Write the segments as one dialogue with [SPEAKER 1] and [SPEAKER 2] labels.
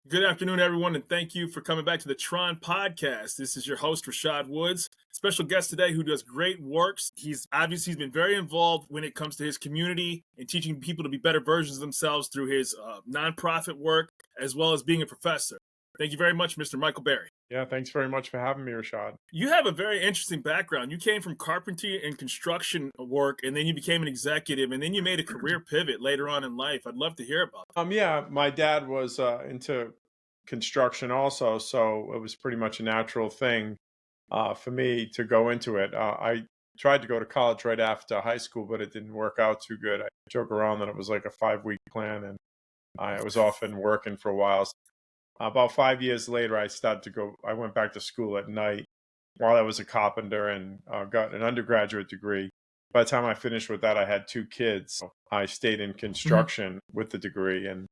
[SPEAKER 1] Good afternoon, everyone, and thank you for coming back to the T.R.O.N podcast. This is your host, Rashad Woods. Special guest today who does great works. He's been very involved when it comes to his community and teaching people to be better versions of themselves through his nonprofit work, as well as being a professor. Thank you very much, Mr. Michael Bahry.
[SPEAKER 2] Yeah, thanks very much for having me, Rashad.
[SPEAKER 1] You have a very interesting background. You came from carpentry and construction work, and then you became an executive, and then you made a career pivot later on in life. I'd love to hear about that.
[SPEAKER 2] Yeah, my dad was into construction also, so it was pretty much a natural thing for me to go into it. I tried to go to college right after high school, but it didn't work out too good. I joke around that it was like a 5-week plan, and I was often working for a while. About 5 years later, I went back to school at night while I was a carpenter and got an undergraduate degree. By the time I finished with that, I had 2 kids. I stayed in construction with the degree, and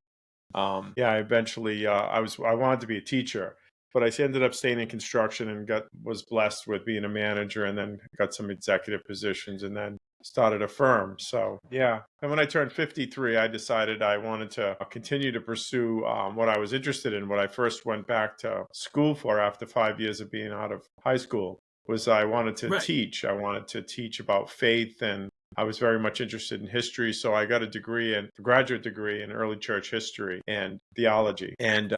[SPEAKER 2] I eventually I wanted to be a teacher, but I ended up staying in construction and was blessed with being a manager, and then got some executive positions, and then started a firm. So yeah, and when I turned 53, I decided I wanted to continue to pursue what I was interested in. What I first went back to school for after 5 years of being out of high school was I wanted to teach. I wanted to teach about faith, and I was very much interested in history, so I got a graduate degree in early church history and theology. And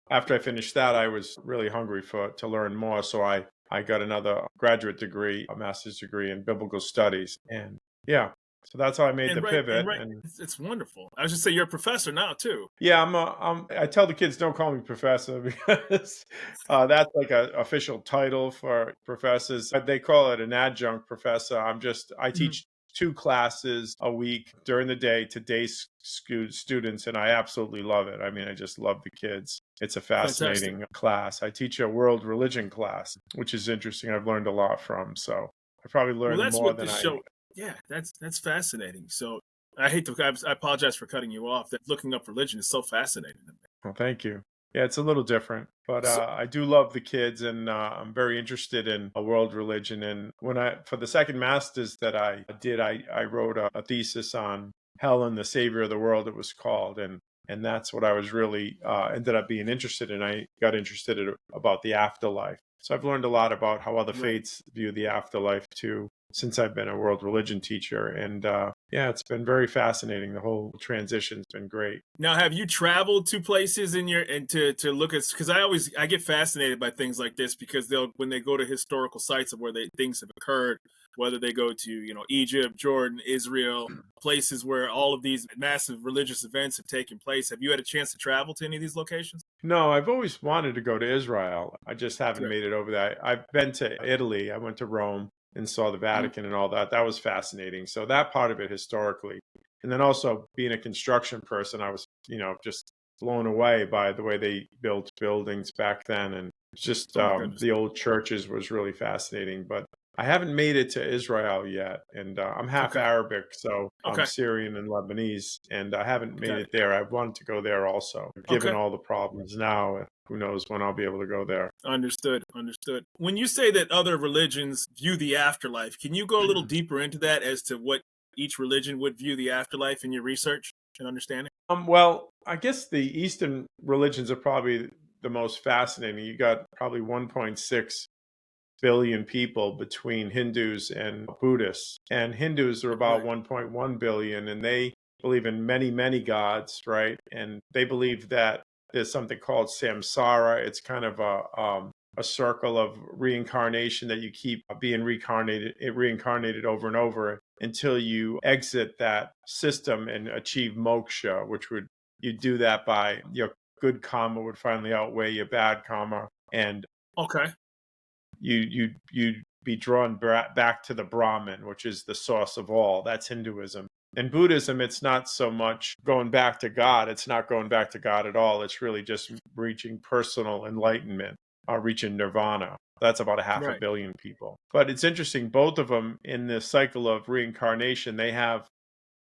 [SPEAKER 2] after I finished that, I was really hungry to learn more, so I got another graduate degree, a master's degree in biblical studies. And yeah, so that's how I made the pivot. And
[SPEAKER 1] it's wonderful. I was just say you're a professor now too.
[SPEAKER 2] Yeah, I tell the kids don't call me professor because that's like an official title for professors. They call it an adjunct professor. I teach 2 classes a week during the day to students, and I absolutely love it. I mean, I just love the kids. It's a fascinating class. I teach a world religion class, which is interesting. I've learned a lot from. So I probably learned more than I.
[SPEAKER 1] Yeah, that's fascinating. So I apologize for cutting you off. That looking up religion is so fascinating to me.
[SPEAKER 2] Well, thank you. Yeah, it's a little different, but I do love the kids, and I'm very interested in a world religion. And for the second master's that I did, I wrote a thesis on hell and the savior of the world, it was called. And that's what I was really ended up being interested in. I got interested about the afterlife. So I've learned a lot about how other faiths view the afterlife too, since I've been a world religion teacher. And it's been very fascinating. The whole transition's been great.
[SPEAKER 1] Now, have you traveled to places to look at, because I get fascinated by things like this, because when they go to historical sites of where things have occurred, whether they go to, Egypt, Jordan, Israel, places where all of these massive religious events have taken place. Have you had a chance to travel to any of these locations?
[SPEAKER 2] No, I've always wanted to go to Israel. I just haven't made it over there. I've been to Italy. I went to Rome and saw the Vatican and all that. That was fascinating. So that part of it historically. And then also being a construction person, I was, just blown away by the way they built buildings back then. And just the old churches was really fascinating. But I haven't made it to Israel yet. And I'm half Arabic, so I'm Syrian and Lebanese. And I haven't made it there. I wanted to go there also, given all the problems now. Who knows when I'll be able to go there.
[SPEAKER 1] Understood. When you say that other religions view the afterlife, can you go a little deeper into that as to what each religion would view the afterlife in your research and understanding?
[SPEAKER 2] Well, I guess the Eastern religions are probably the most fascinating. You got probably 1.6 billion people between Hindus and Buddhists. And Hindus are about 1.1 billion, and they believe in many, many gods, right? And they believe that there's something called samsara. It's kind of a circle of reincarnation that you keep being reincarnated over and over until you exit that system and achieve moksha, you do that by your good karma would finally outweigh your bad karma, and you'd be drawn back to the Brahman, which is the source of all. That's Hinduism. In Buddhism, it's not so much going back to God. It's not going back to God at all. It's really just reaching personal enlightenment, reaching nirvana. That's about 500 million people. But it's interesting, both of them in the cycle of reincarnation, they have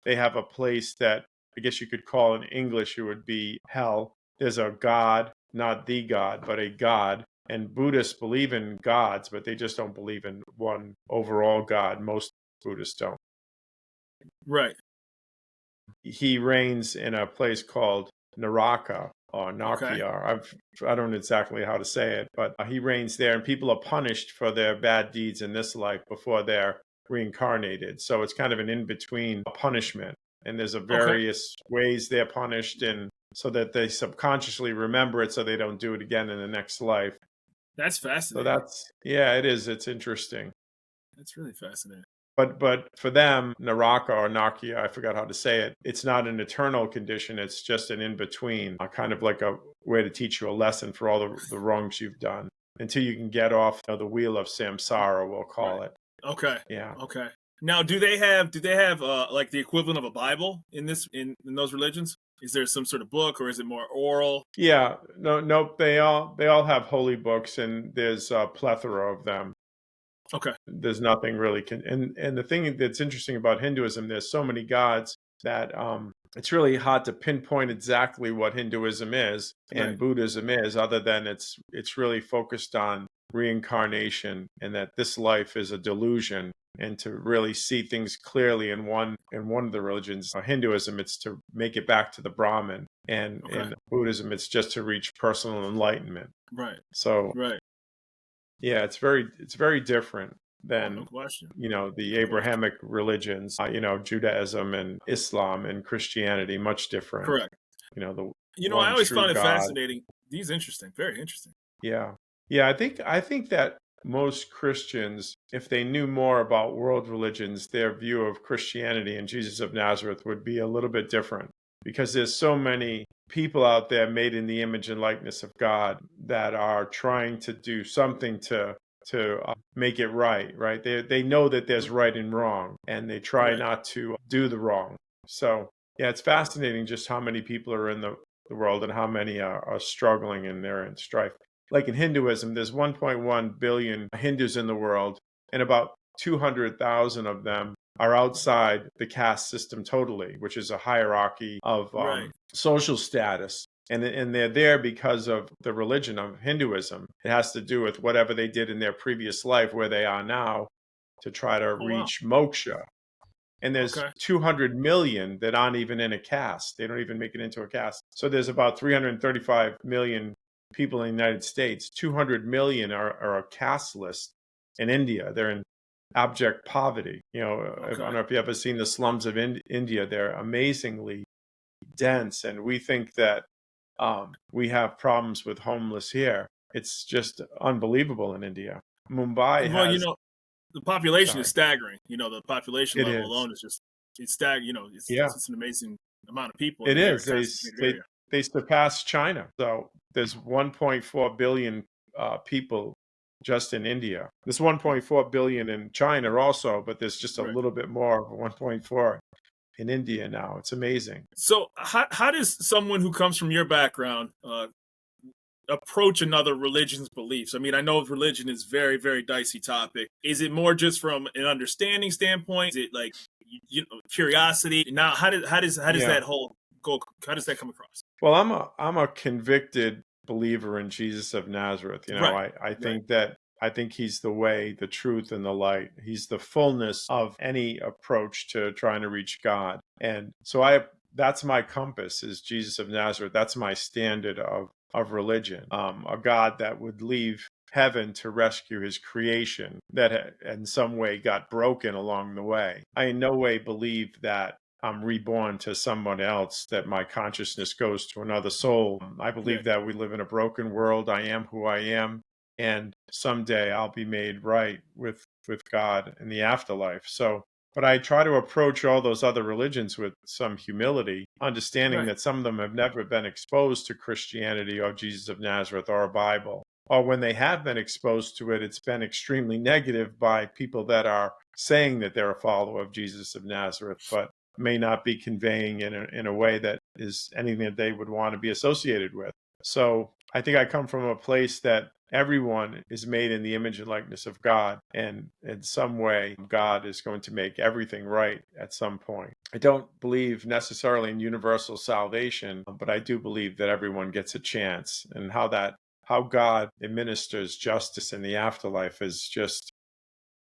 [SPEAKER 2] a place that I guess you could call in English, it would be hell. There's a God, not the God, but a God. And Buddhists believe in gods, but they just don't believe in one overall God. Most Buddhists don't.
[SPEAKER 1] Right.
[SPEAKER 2] He reigns in a place called Naraka, or
[SPEAKER 1] Okay.
[SPEAKER 2] Nakia. I don't know exactly how to say it, but he reigns there, and people are punished for their bad deeds in this life before they're reincarnated. So it's kind of an in-between punishment. And there's a
[SPEAKER 1] Okay.
[SPEAKER 2] various ways they're punished, and so that they subconsciously remember it so they don't do it again in the next life.
[SPEAKER 1] That's
[SPEAKER 2] So
[SPEAKER 1] fascinating.
[SPEAKER 2] that's, yeah, it is. It's interesting.
[SPEAKER 1] That's really fascinating.
[SPEAKER 2] But for them, Naraka or Nakia, I forgot how to say it, it's not an eternal condition. It's just an in-between, kind of like a way to teach you a lesson for all the wrongs you've done until you can get off, the wheel of samsara, we'll
[SPEAKER 1] Right.
[SPEAKER 2] call it.
[SPEAKER 1] Okay.
[SPEAKER 2] Yeah.
[SPEAKER 1] Okay. Now, do they have like the equivalent of a Bible in in those religions? Is there some sort of book, or is it more oral?
[SPEAKER 2] Yeah. No, nope. They all have holy books, and there's a plethora of them.
[SPEAKER 1] Okay.
[SPEAKER 2] There's nothing really and the thing that's interesting about Hinduism, there's so many gods that it's really hard to pinpoint exactly what Hinduism is and
[SPEAKER 1] Right.
[SPEAKER 2] Buddhism is, other than it's really focused on reincarnation, and that this life is a delusion, and to really see things clearly in one of the religions, Hinduism, it's to make it back to the Brahman, and
[SPEAKER 1] Okay.
[SPEAKER 2] in Buddhism it's just to reach personal enlightenment.
[SPEAKER 1] Right.
[SPEAKER 2] So
[SPEAKER 1] Right.
[SPEAKER 2] yeah, it's very different
[SPEAKER 1] Oh, no
[SPEAKER 2] than
[SPEAKER 1] question.
[SPEAKER 2] the
[SPEAKER 1] No question.
[SPEAKER 2] Abrahamic religions, Judaism and Islam and Christianity, much different.
[SPEAKER 1] Correct.
[SPEAKER 2] The
[SPEAKER 1] I
[SPEAKER 2] one
[SPEAKER 1] always
[SPEAKER 2] true
[SPEAKER 1] found it
[SPEAKER 2] God.
[SPEAKER 1] fascinating. These interesting. Very interesting.
[SPEAKER 2] Yeah. Yeah, I think that most Christians, if they knew more about world religions, their view of Christianity and Jesus of Nazareth would be a little bit different, because there's so many people out there made in the image and likeness of God that are trying to do something to make it right, right? They know that there's
[SPEAKER 1] Mhm.
[SPEAKER 2] right and wrong, and they try
[SPEAKER 1] Right.
[SPEAKER 2] not to do the wrong. So, yeah, it's fascinating just how many people are in the world, and how many are struggling, and they're in strife. Like in Hinduism, there's 1.1 billion Hindus in the world, and about 200,000 of them are outside the caste system totally, which is a hierarchy of
[SPEAKER 1] Right.
[SPEAKER 2] social status. And they're there because of the religion of Hinduism. It has to do with whatever they did in their previous life, where they are now, to try to
[SPEAKER 1] Oh wow.
[SPEAKER 2] reach moksha. And there's
[SPEAKER 1] Okay.
[SPEAKER 2] 200 million that aren't even in a caste. They don't even make it into a caste. So there's about 335 million people in the United States. 200 million are casteless in India. They're in abject poverty. I don't
[SPEAKER 1] Okay.
[SPEAKER 2] know if you've ever seen the slums of India. They're amazingly dense, and we think that we have problems with homeless here. It's just unbelievable in India. Mumbai
[SPEAKER 1] Well,
[SPEAKER 2] has,
[SPEAKER 1] the population is
[SPEAKER 2] sorry,
[SPEAKER 1] staggering. The population
[SPEAKER 2] it
[SPEAKER 1] level
[SPEAKER 2] is.
[SPEAKER 1] alone is just it's stag. It's
[SPEAKER 2] Yeah.
[SPEAKER 1] just an amazing amount of people in
[SPEAKER 2] It
[SPEAKER 1] a very
[SPEAKER 2] is.
[SPEAKER 1] concentrated
[SPEAKER 2] They
[SPEAKER 1] area.
[SPEAKER 2] they surpassed China. So there's 1.4 billion people just in India. There's
[SPEAKER 1] Wow.
[SPEAKER 2] 1.4 billion in China also, but there's just a
[SPEAKER 1] Right.
[SPEAKER 2] little bit more of 1.4 in India now. It's amazing.
[SPEAKER 1] So, how does someone who comes from your background approach another religion's beliefs? I mean, I know religion is very, very dicey topic. Is it more just from an understanding standpoint? Is it like curiosity? Now, how does
[SPEAKER 2] Yeah.
[SPEAKER 1] that whole go? How does that come across?
[SPEAKER 2] Well, I'm a convicted believer in Jesus of Nazareth.
[SPEAKER 1] Right.
[SPEAKER 2] I
[SPEAKER 1] Right.
[SPEAKER 2] think he's the way, the truth, and the light. He's the fullness of any approach to trying to reach God. And so that's my compass, is Jesus of Nazareth. That's my standard of religion. A God that would leave heaven to rescue his creation that in some way got broken along the way. I in no way believe that I'm reborn to someone else, that my consciousness goes to another soul. I
[SPEAKER 1] Yeah.
[SPEAKER 2] believe that we live in a broken world. I am who I am, and someday I'll be made right with God in the afterlife. So, but I try to approach all those other religions with some humility, understanding
[SPEAKER 1] Right.
[SPEAKER 2] that some of them have never been exposed to Christianity or Jesus of Nazareth or a Bible. Or when they have been exposed to it, it's been extremely negative by people that are saying that they're a follower of Jesus of Nazareth, but may not be conveying in a way that is anything that they would want to be associated with. So I think I come from a place that everyone is made in the image and likeness of God, and in some way, God is going to make everything right at some point. I don't believe necessarily in universal salvation, but I do believe that everyone gets a chance, and how God administers justice in the afterlife is just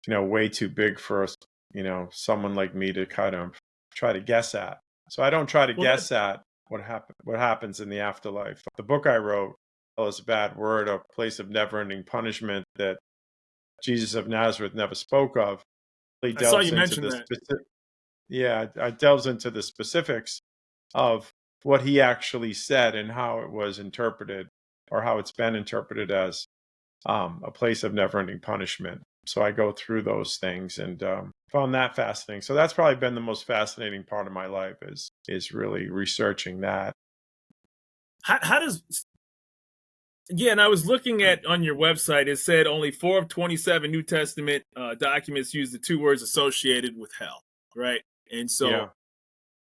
[SPEAKER 2] way too big for us, someone like me to kind of try to guess at. So I don't try to
[SPEAKER 1] Well, that
[SPEAKER 2] guess at. what happens in the afterlife. The book I wrote, Hell is a Bad Word, a place of never-ending punishment that Jesus of Nazareth never spoke of, really
[SPEAKER 1] I saw
[SPEAKER 2] delves
[SPEAKER 1] you
[SPEAKER 2] into
[SPEAKER 1] mention
[SPEAKER 2] the
[SPEAKER 1] that.
[SPEAKER 2] specific. Yeah, it delves into the specifics of what he actually said and how it was interpreted, or how it's been interpreted as a place of never-ending punishment. So I go through those things and found that fascinating. So that's probably been the most fascinating part of my life is really researching that.
[SPEAKER 1] How does Yeah, and I was looking at on your website, it said only 4 of 27 New Testament documents use the two words associated with hell, right? And so,
[SPEAKER 2] Yeah.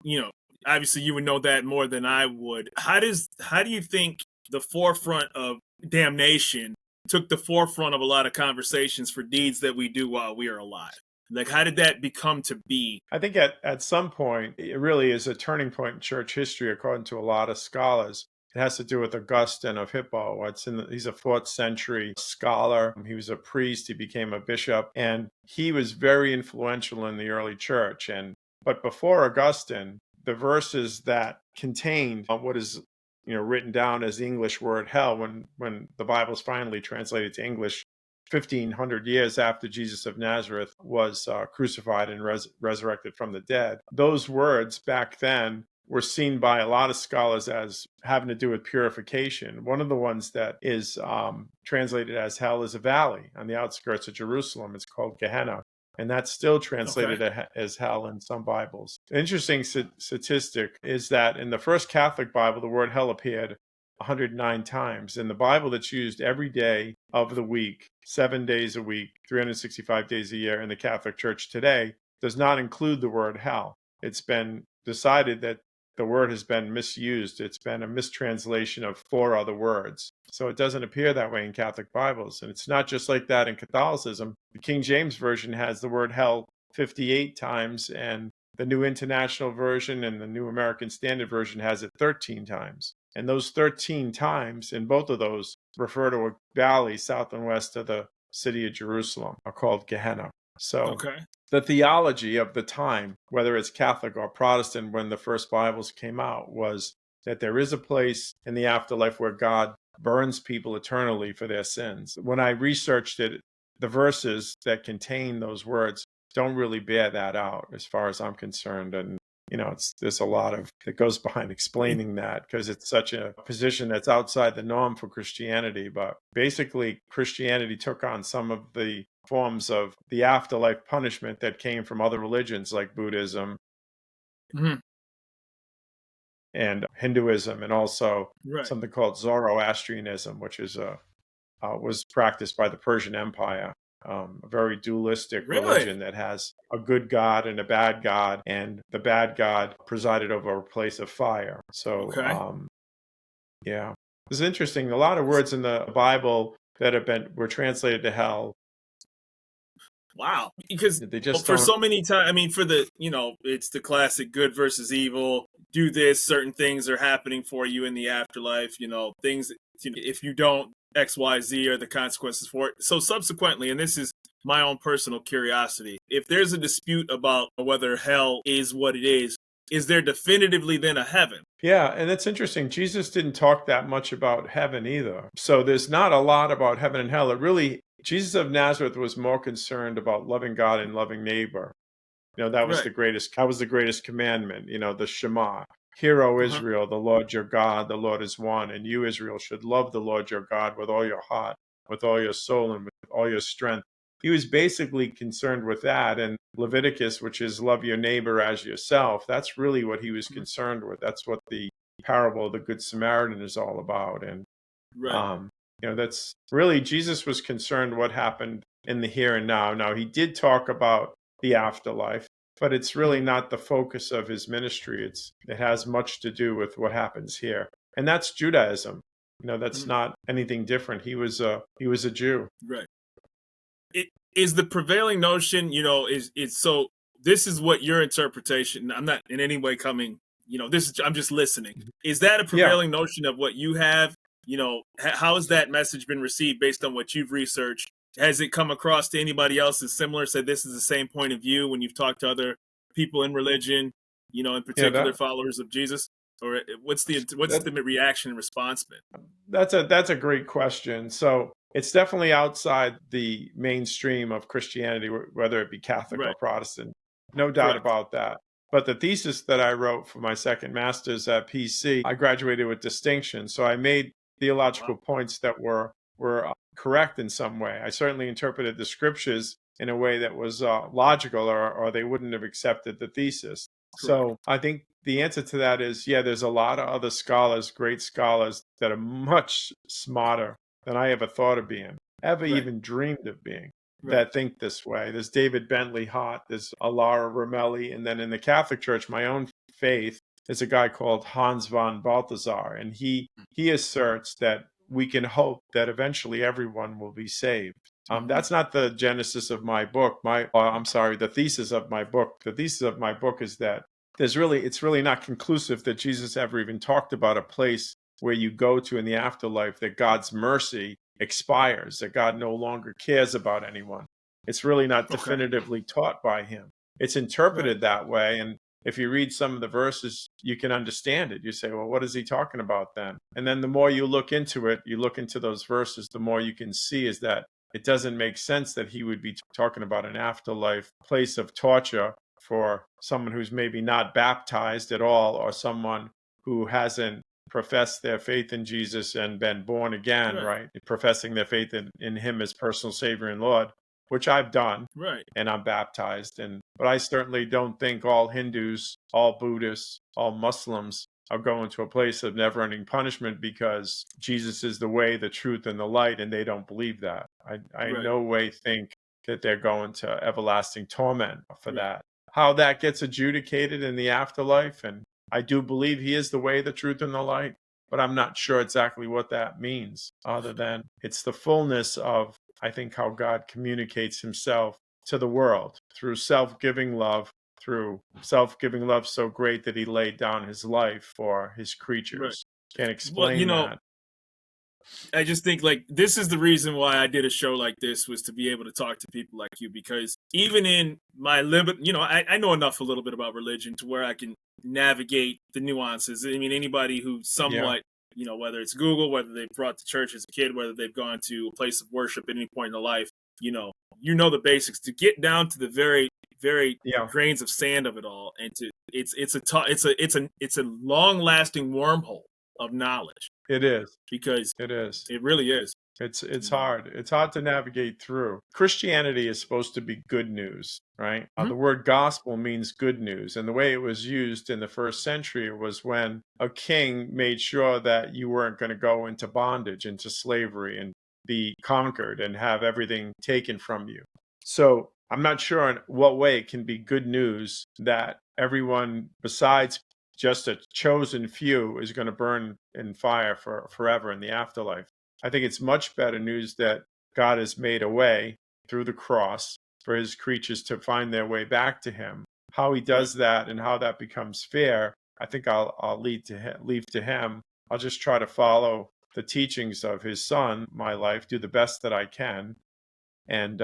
[SPEAKER 1] you know, obviously you would know that more than I would. How do you think the forefront of damnation took the forefront of a lot of conversations for deeds that we do while we are alive? Like, how did that become to be?
[SPEAKER 2] I think at some point, it really is a turning point in church history, according to a lot of scholars. It has to do with Augustine of Hippo. He's a 4th century scholar. He was a priest. He became a bishop, and he was very influential in the early church. But before Augustine, the verses that contained what is written down as the English word hell, when the Bible's finally translated to English 1,500 years after Jesus of Nazareth was crucified and resurrected from the dead. Those words back then were seen by a lot of scholars as having to do with purification. One of the ones that is translated as hell is a valley on the outskirts of Jerusalem. It's called Gehenna. And that's still translated
[SPEAKER 1] Okay.
[SPEAKER 2] as hell in some Bibles. An interesting statistic is that in the first Catholic Bible, the word hell appeared 109 times. In the Bible that's used every day of the week, 7 days a week, 365 days a year in the Catholic Church today, does not include the word hell. It's been decided that the word has been misused. It's been a mistranslation of 4 other words. So it doesn't appear that way in Catholic Bibles. And it's not just like that in Catholicism. The King James Version has the word hell 58 times, and the New International Version and the New American Standard Version has it 13 times. And those 13 times in both of those refer to a valley south and west of the city of Jerusalem, called Gehenna. So
[SPEAKER 1] Okay.
[SPEAKER 2] the theology of the time, whether it's Catholic or Protestant, when the first Bibles came out, was that there is a place in the afterlife where God burns people eternally for their sins. When I researched it, the verses that contain those words don't really bear that out as far as I'm concerned. And there's a lot of that goes behind explaining that, because it's such a position that's outside the norm for Christianity. But basically, Christianity took on some of the forms of the afterlife punishment that came from other religions like Buddhism
[SPEAKER 1] Mhm.
[SPEAKER 2] and Hinduism, and also
[SPEAKER 1] Right.
[SPEAKER 2] something called Zoroastrianism, which was practiced by the Persian Empire. A very dualistic
[SPEAKER 1] Really?
[SPEAKER 2] religion that has a good God and a bad God, and the bad God presided over a place of fire. So,
[SPEAKER 1] Okay.
[SPEAKER 2] yeah, it's interesting. A lot of words in the Bible that were translated to hell,
[SPEAKER 1] Wow. Because
[SPEAKER 2] they just
[SPEAKER 1] for
[SPEAKER 2] don't.
[SPEAKER 1] so many times, I mean, it's the classic good versus evil. Do this, certain things are happening for you in the afterlife. Things, if you don't, X, Y, Z are the consequences for it. So subsequently, and this is my own personal curiosity, if there's a dispute about whether hell is what it is there definitively then a heaven?
[SPEAKER 2] Yeah, and it's interesting. Jesus didn't talk that much about heaven either. So there's not a lot about heaven and hell. Jesus of Nazareth was more concerned about loving God and loving neighbor.
[SPEAKER 1] Right.
[SPEAKER 2] That was the greatest commandment, the Shema. Hear, O
[SPEAKER 1] Uh-huh.
[SPEAKER 2] Israel, the Lord your God, the Lord is one. And you, Israel, should love the Lord your God with all your heart, with all your soul, and with all your strength. He was basically concerned with that. And Leviticus, which is love your neighbor as yourself, that's really what he was concerned with. That's what the parable of the Good Samaritan is all about. And
[SPEAKER 1] Right.
[SPEAKER 2] um, that's really, Jesus was concerned what happened in the here and now. Now, he did talk about the afterlife, but it's really
[SPEAKER 1] Mhm.
[SPEAKER 2] not the focus of his ministry. It has much to do with what happens here. And that's Judaism. That's
[SPEAKER 1] Mhm.
[SPEAKER 2] not anything different. He was a Jew.
[SPEAKER 1] Right. It is the prevailing notion, is so this is what your interpretation. I'm not in any way coming, this is I'm just listening.
[SPEAKER 2] Mhm.
[SPEAKER 1] Is that a
[SPEAKER 2] Yeah.
[SPEAKER 1] prevailing notion of what you have? How has that message been received based on what you've researched? Has it come across to anybody else as similar? Said this is the same point of view when you've talked to other people in religion, in
[SPEAKER 2] Yeah,
[SPEAKER 1] particular followers of Jesus? or what's
[SPEAKER 2] That,
[SPEAKER 1] the reaction and response been?
[SPEAKER 2] that's a great question. So it's definitely outside the mainstream of Christianity, whether it be Catholic or
[SPEAKER 1] Right.
[SPEAKER 2] Protestant. No doubt
[SPEAKER 1] Correct.
[SPEAKER 2] about that. But the thesis that I wrote for my second master's at PC, I graduated with distinction. So I made theological
[SPEAKER 1] Wow.
[SPEAKER 2] points that were correct in some way. I certainly interpreted the scriptures in a way that was logical, or they wouldn't have accepted the thesis.
[SPEAKER 1] Correct.
[SPEAKER 2] So I think the answer to that is, yeah, there's a lot of other scholars, great scholars, that are much smarter than I ever thought of being, ever
[SPEAKER 1] Right.
[SPEAKER 2] even dreamed of being,
[SPEAKER 1] Right.
[SPEAKER 2] that think this way. There's David Bentley Hott, there's Alara Romelli, and then in the Catholic Church, my own faith, there's a guy called Hans von Balthasar, and he asserts that we can hope that eventually everyone will be saved.
[SPEAKER 1] Hmm.
[SPEAKER 2] That's not the genesis of my book. I'm sorry, the thesis of my book. The thesis of my book is that it's really not conclusive that Jesus ever even talked about a place where you go to in the afterlife, that God's mercy expires, that God no longer cares about anyone. It's really not
[SPEAKER 1] Okay.
[SPEAKER 2] definitively taught by him. It's
[SPEAKER 1] Right.
[SPEAKER 2] interpreted that way. And if you read some of the verses, you can understand it. You say, well, what is he talking about then? And then the more you look into it, you look into those verses, the more you can see is that it doesn't make sense that he would be talking about an afterlife place of torture for someone who's maybe not baptized at all, or someone who hasn't professed their faith in Jesus and been born again,
[SPEAKER 1] Right.
[SPEAKER 2] right? Professing their faith in him as personal Savior and Lord, which I've done,
[SPEAKER 1] Right.
[SPEAKER 2] and I'm baptized. But I certainly don't think all Hindus, all Buddhists, all Muslims are going to a place of never-ending punishment because Jesus is the way, the truth, and the light, and they don't believe that. I in
[SPEAKER 1] Right.
[SPEAKER 2] no way think that they're going to everlasting torment for
[SPEAKER 1] Right.
[SPEAKER 2] that. How that gets adjudicated in the afterlife, and I do believe he is the way, the truth, and the light, but I'm not sure exactly what that means, other than it's the fullness of, I think, how God communicates himself to the world through self-giving love, so great that he laid down his life for his
[SPEAKER 1] Right.
[SPEAKER 2] creatures. Can't
[SPEAKER 1] Well,
[SPEAKER 2] explain that.
[SPEAKER 1] I just think like this is the reason why I did a show like this, was to be able to talk to people like you, because even in my limit, I know enough a little bit about religion to where I can navigate the nuances. I mean, anybody who
[SPEAKER 2] Yeah,
[SPEAKER 1] somewhat, whether it's Google, whether they've brought to church as a kid, whether they've gone to a place of worship at any point in their life, the basics to get down to the very, very
[SPEAKER 2] yeah,
[SPEAKER 1] grains of sand of it all, and to it's a long lasting wormhole of knowledge,
[SPEAKER 2] it is.
[SPEAKER 1] because
[SPEAKER 2] It is.
[SPEAKER 1] it really is.
[SPEAKER 2] It's
[SPEAKER 1] You know.
[SPEAKER 2] hard. It's hard to navigate through. Christianity is supposed to be good news, right?
[SPEAKER 1] Mhm.
[SPEAKER 2] The word gospel means good news. And the way it was used in the first century was when a king made sure that you weren't going to go into bondage, into slavery, and be conquered and have everything taken from you. So I'm not sure in what way it can be good news that everyone besides just a chosen few is going to burn in fire for forever in the afterlife. I think it's much better news that God has made a way through the cross for his creatures to find their way back to him. How he
[SPEAKER 1] Right.
[SPEAKER 2] does that and how that becomes fair, I think I'll leave to him. I'll just try to follow the teachings of his son, my life, do the best that I can, and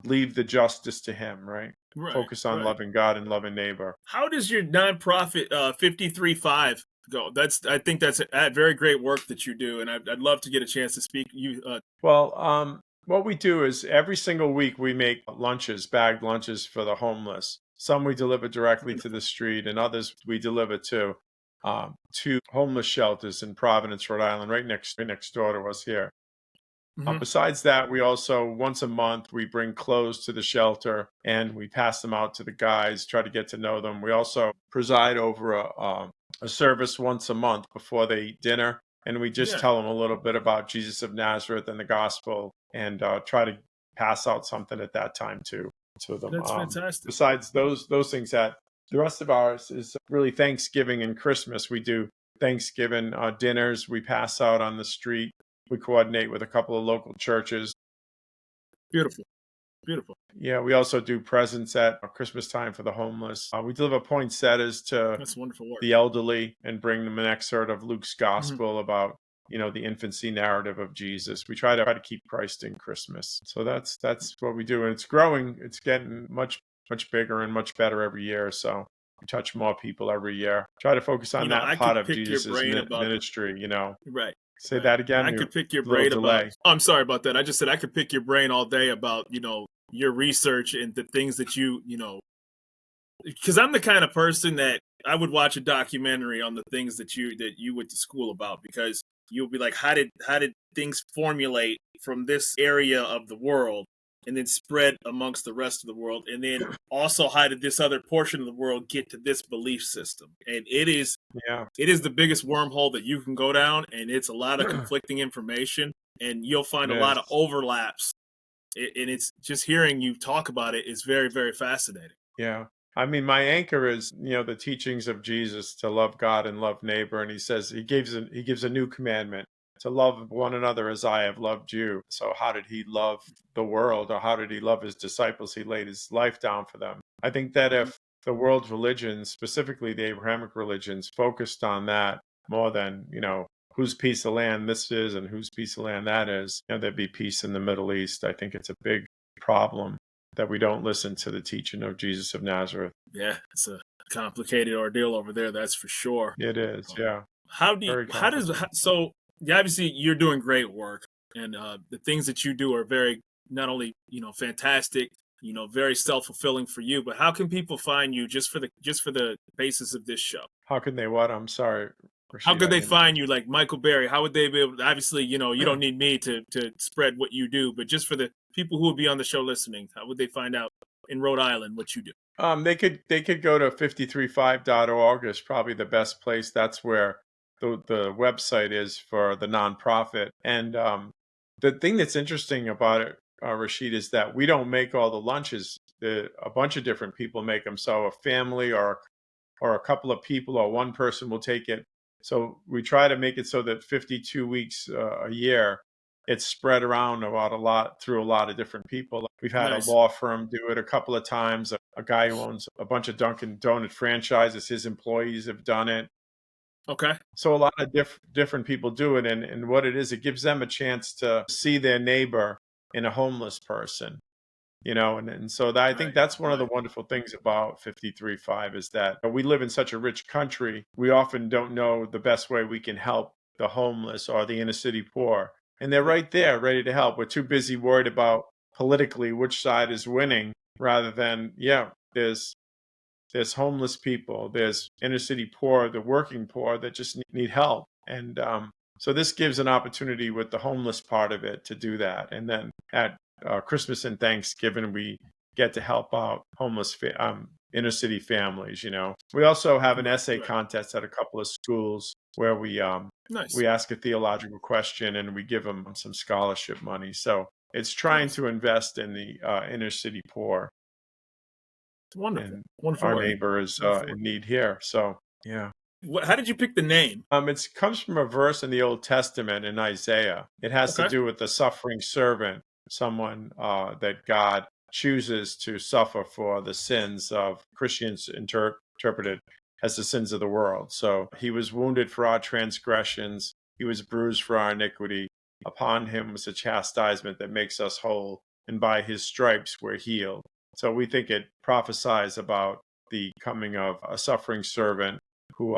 [SPEAKER 2] leave the justice to him, right?
[SPEAKER 1] Right.
[SPEAKER 2] Focus on
[SPEAKER 1] Right.
[SPEAKER 2] loving God and loving neighbor.
[SPEAKER 1] How does your nonprofit 535 go? I think that's a very great work that you do, and I'd love to get a chance to speak you.
[SPEAKER 2] Well, what we do is every single week we make lunches, bagged lunches for the homeless. Some we deliver directly to
[SPEAKER 1] Wonderful.
[SPEAKER 2] the street, and others we deliver to homeless shelters in Providence, Rhode Island, right next door to us here.
[SPEAKER 1] Hmm.
[SPEAKER 2] Besides that, we also once a month we bring clothes to the shelter and we pass them out to the guys, try to get to know them. We also preside over a service once a month before they eat dinner, and we just
[SPEAKER 1] Yeah,
[SPEAKER 2] tell them a little bit about Jesus of Nazareth and the gospel, and try to pass out something at that time too to them.
[SPEAKER 1] that's fantastic.
[SPEAKER 2] Besides those things, that the rest of ours is really Thanksgiving and Christmas. We do Thanksgiving dinners. We pass out on the street. We coordinate with a couple of local churches.
[SPEAKER 1] Beautiful. Beautiful.
[SPEAKER 2] Yeah, we also do presents at Christmas time for the homeless. We deliver poinsettias to
[SPEAKER 1] That's wonderful work.
[SPEAKER 2] the elderly and bring them an excerpt of Luke's
[SPEAKER 1] Hmm.
[SPEAKER 2] gospel about, the infancy narrative of Jesus. We try to keep Christ in Christmas. So that's what we do, and it's growing. It's getting much bigger and much better every year. So touch more people every year. Try to focus on that
[SPEAKER 1] I
[SPEAKER 2] part
[SPEAKER 1] could
[SPEAKER 2] of
[SPEAKER 1] pick your
[SPEAKER 2] Jesus's
[SPEAKER 1] brain about the
[SPEAKER 2] ministry.
[SPEAKER 1] right,
[SPEAKER 2] Say
[SPEAKER 1] right.
[SPEAKER 2] that
[SPEAKER 1] And
[SPEAKER 2] again.
[SPEAKER 1] I
[SPEAKER 2] You
[SPEAKER 1] could pick your
[SPEAKER 2] little
[SPEAKER 1] brain about.
[SPEAKER 2] delay.
[SPEAKER 1] Oh, I'm sorry about that. I just said I could pick your brain all day about your research and the things that because I'm the kind of person that I would watch a documentary on the things that you went to school about, because you'll be like, how did things formulate from this area of the world and then spread amongst the rest of the world, and then also how did this other portion of the world get to this belief system? And
[SPEAKER 2] Yeah,
[SPEAKER 1] it is the biggest wormhole that you can go down, and it's a lot of conflicting information, and you'll find
[SPEAKER 2] it
[SPEAKER 1] a lot of
[SPEAKER 2] is.
[SPEAKER 1] overlaps. And it's just hearing you talk about it is very, very fascinating.
[SPEAKER 2] Yeah. I mean, my anchor is, the teachings of Jesus to love God and love neighbor. And he says he gives a new commandment to love one another as I have loved you. So how did he love the world, or how did he love his disciples? He laid his life down for them. I think that
[SPEAKER 1] Mhm.
[SPEAKER 2] if the world's religions, specifically the Abrahamic religions, focused on that more than, whose piece of land this is and whose piece of land that is, there'd be peace in the Middle East. I think it's a big problem that we don't listen to the teaching of Jesus of Nazareth.
[SPEAKER 1] Yeah, it's a complicated ordeal over there, that's for sure.
[SPEAKER 2] It is,
[SPEAKER 1] Um,
[SPEAKER 2] yeah,
[SPEAKER 1] how
[SPEAKER 2] very
[SPEAKER 1] does
[SPEAKER 2] complicated.
[SPEAKER 1] so yeah, obviously you're doing great work, and the things that you do are very, not only fantastic, very self-fulfilling for you, but how can people find you just for the basis of this show?
[SPEAKER 2] How can they what? I'm sorry,
[SPEAKER 1] How
[SPEAKER 2] Rashid,
[SPEAKER 1] could
[SPEAKER 2] I
[SPEAKER 1] they
[SPEAKER 2] didn't.
[SPEAKER 1] find you, like Michael Berry? How would they be able to, obviously, you don't need me to spread what you do, but just for the people who will be on the show listening, how would they find out in Rhode Island what you do?
[SPEAKER 2] They could go to 535.org is probably the best place. That's where the website is for the nonprofit. And the thing that's interesting about it, Rashid, is that we don't make all the lunches. A bunch of different people make them. So a family or a couple of people or one person will take it. So we try to make it so that 52 weeks a year, it's spread around about a lot through a lot of different people. Like, we've had a
[SPEAKER 1] Nice.
[SPEAKER 2] law firm do it a couple of times. A guy who owns a bunch of Dunkin' Donut franchises, his employees have done it.
[SPEAKER 1] Okay.
[SPEAKER 2] So a lot of different people do it, and what it is, it gives them a chance to see their neighbor in a homeless person. And so I think
[SPEAKER 1] Right.
[SPEAKER 2] that's one of the
[SPEAKER 1] Right.
[SPEAKER 2] wonderful things about 53.5 is that we live in such a rich country. We often don't know the best way we can help the homeless or the inner city poor. And they're right there, ready to help. We're too busy worried about politically which side is winning rather than, yeah, there's homeless people, there's inner city poor, the working poor that just need help. And so this gives an opportunity with the homeless part of it to do that. And then at Christmas and Thanksgiving, we get to help out homeless inner city families. We also have an
[SPEAKER 1] Right.
[SPEAKER 2] essay
[SPEAKER 1] Right.
[SPEAKER 2] contest at a couple of schools where
[SPEAKER 1] Nice.
[SPEAKER 2] we ask a theological question and we give them some scholarship money. So it's trying
[SPEAKER 1] Nice.
[SPEAKER 2] to invest in the inner city poor,
[SPEAKER 1] Wonderful.
[SPEAKER 2] and
[SPEAKER 1] Wonderful
[SPEAKER 2] our
[SPEAKER 1] work.
[SPEAKER 2] neighbor is
[SPEAKER 1] Wonderful work.
[SPEAKER 2] in need here. So yeah.
[SPEAKER 1] How did you pick the name?
[SPEAKER 2] It comes from a verse in the Old Testament in Isaiah. It has to
[SPEAKER 1] Okay.
[SPEAKER 2] do with the suffering servant, someone that God chooses to suffer for the sins of Christians interpreted as the sins of the world. So he was wounded for our transgressions, he was bruised for our iniquity. Upon him was a chastisement that makes us whole, and by his stripes we're healed. So we think it prophesies about the coming of a suffering servant who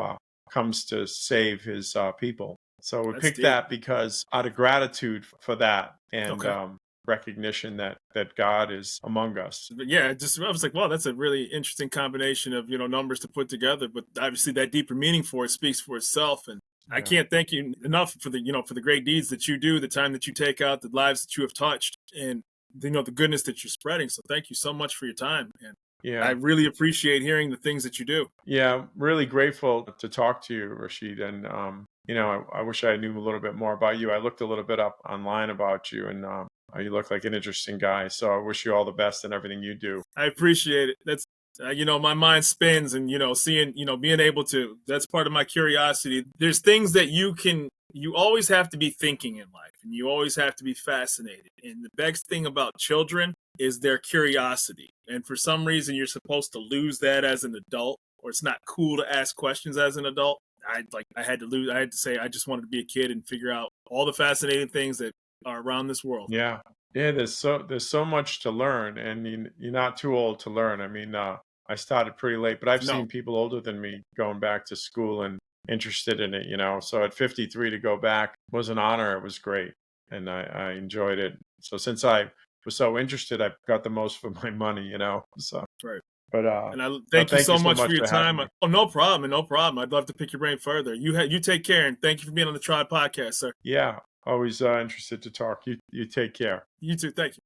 [SPEAKER 2] comes to save his people. So we
[SPEAKER 1] That's
[SPEAKER 2] picked
[SPEAKER 1] deep.
[SPEAKER 2] that because out of gratitude for that, and
[SPEAKER 1] Okay.
[SPEAKER 2] recognition that God is among us.
[SPEAKER 1] But yeah, I was like, wow, that's a really interesting combination of numbers to put together. But obviously, that deeper meaning for it speaks for itself. And I
[SPEAKER 2] Yeah.
[SPEAKER 1] can't thank you enough for the great deeds that you do, the time that you take out, the lives that you have touched, and the goodness that you're spreading. So thank you so much for your time, and I
[SPEAKER 2] Yeah.
[SPEAKER 1] really appreciate hearing the things that you do.
[SPEAKER 2] Yeah. Really grateful to talk to you, Rashid. And, I wish I knew a little bit more about you. I looked a little bit up online about you, and you look like an interesting guy. So I wish you all the best in everything you do.
[SPEAKER 1] I appreciate it. That's my mind spins, and seeing, being able to. That's part of my curiosity. There's things that you always have to be thinking in life, and you always have to be fascinated. And the best thing about children is their curiosity. And for some reason, you're supposed to lose that as an adult, or it's not cool to ask questions as an adult. I had to lose. I had to say I just wanted to be a kid and figure out all the fascinating things that are around this world.
[SPEAKER 2] Yeah. Yeah, there's so much to learn, and you're not too old to learn. I mean, I started pretty late, but I've
[SPEAKER 1] No.
[SPEAKER 2] seen people older than me going back to school and interested in it, So at 53 to go back was an honor. It was great. And I enjoyed it. So since I was so interested, I got the most for my money, So,
[SPEAKER 1] Right.
[SPEAKER 2] but,
[SPEAKER 1] And I
[SPEAKER 2] no,
[SPEAKER 1] thank you
[SPEAKER 2] thank you
[SPEAKER 1] so
[SPEAKER 2] so
[SPEAKER 1] much for
[SPEAKER 2] much
[SPEAKER 1] your
[SPEAKER 2] for having
[SPEAKER 1] time.
[SPEAKER 2] me.
[SPEAKER 1] Oh, no problem. No problem. I'd love to pick your brain further. You take care, and thank you for being on the Tribe podcast, sir.
[SPEAKER 2] Yeah. Always interested to talk. You take care.
[SPEAKER 1] You too. Thank you.